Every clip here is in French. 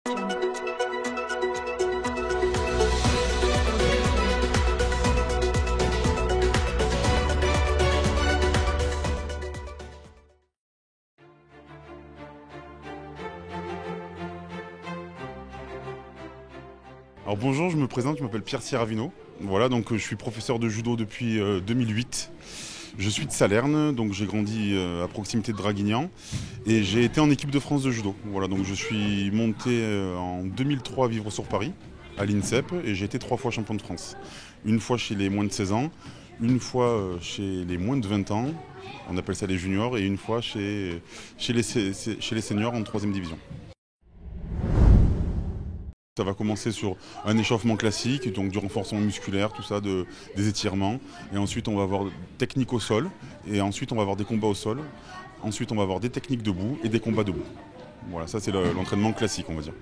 Alors bonjour, je me présente, je m'appelle Pierre Sierravino. Voilà, donc je suis professeur de judo depuis 2008. Je suis de Salerne, donc j'ai grandi à proximité de Draguignan et j'ai été en équipe de France de judo. Voilà, donc je suis monté en 2003 vivre sur Paris, à l'INSEP, et j'ai été 3 fois champion de France. Une fois chez les moins de 16 ans, une fois chez les moins de 20 ans, on appelle ça les juniors, et une fois chez les seniors en 3e division. Ça va commencer sur un échauffement classique, donc du renforcement musculaire, tout ça, des étirements. Et ensuite, on va avoir technique au sol. Et ensuite, on va avoir des combats au sol. Ensuite, on va avoir des techniques debout et des combats debout. Voilà, ça c'est l'entraînement classique, on va dire.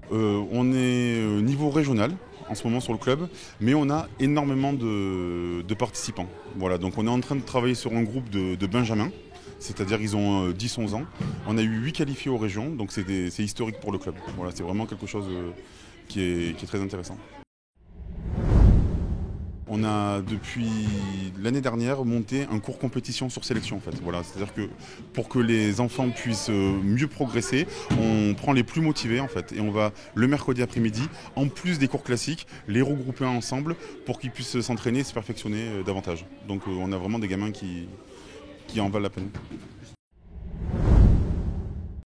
On est niveau régional en ce moment sur le club, mais on a énormément de participants. Voilà, donc on est en train de travailler sur un groupe de Benjamins. C'est-à-dire ils ont 10-11 ans. On a eu 8 qualifiés aux régions, donc c'est historique pour le club. Voilà, c'est vraiment quelque chose qui est très intéressant. On a depuis l'année dernière monté un cours compétition sur sélection en fait. Voilà, c'est-à-dire que pour que les enfants puissent mieux progresser, on prend les plus motivés en fait et on va le mercredi après-midi, en plus des cours classiques, les regrouper ensemble pour qu'ils puissent s'entraîner et se perfectionner davantage. Donc on a vraiment des gamins qui en valent la peine.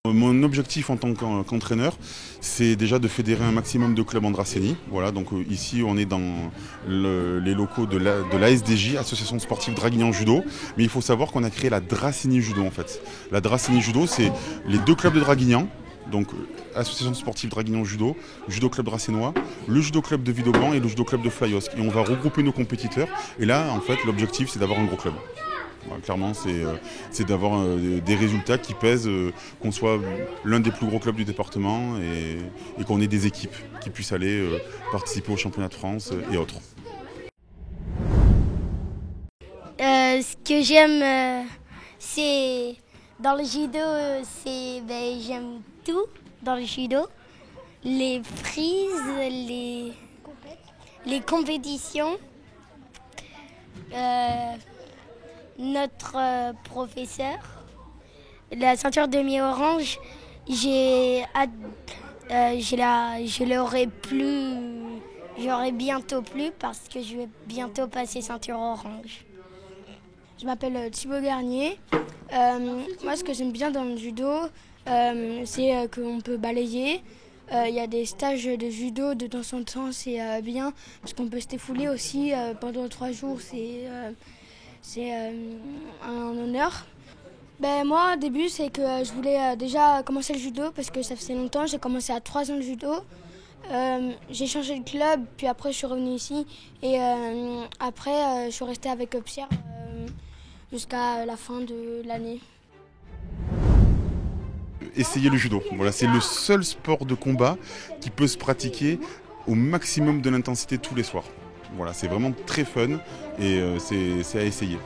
Mon objectif en tant qu'entraîneur, c'est déjà de fédérer un maximum de clubs en Dracénie. Voilà, donc ici on est dans les locaux de l'ASDJ, Association Sportive Draguignan Judo. Mais il faut savoir qu'on a créé la Dracénie Judo en fait. La Dracénie Judo, c'est les 2 clubs de Draguignan. Donc Association Sportive Draguignan Judo, Judo Club Dracénois, le Judo Club de Vidauban et le Judo Club de Flyosque. Et on va regrouper nos compétiteurs. Et là, en fait, l'objectif, c'est d'avoir un gros club. Voilà, clairement, c'est d'avoir des résultats qui pèsent, qu'on soit l'un des plus gros clubs du département et qu'on ait des équipes qui puissent aller participer au championnat de France et autres. Ce que j'aime, c'est dans le judo, j'aime tout dans le judo. Les prises, les compétitions. Notre professeur, la ceinture demi-orange, j'aurai bientôt plus parce que je vais bientôt passer ceinture orange. Je m'appelle Thibaut Garnier. Moi, ce que j'aime bien dans le judo, c'est qu'on peut balayer. Il y a des stages de judo de temps en temps, c'est bien parce qu'on peut se défouler aussi pendant 3 jours. C'est un honneur. Moi, au début, c'est que je voulais déjà commencer le judo parce que ça faisait longtemps. J'ai commencé à 3 ans le judo. J'ai changé de club, puis après, je suis revenue ici. Et après, je suis restée avec Pierre jusqu'à la fin de l'année. Essayer le judo. Voilà, c'est le seul sport de combat qui peut se pratiquer au maximum de l'intensité tous les soirs. Voilà, c'est vraiment très fun et c'est à essayer.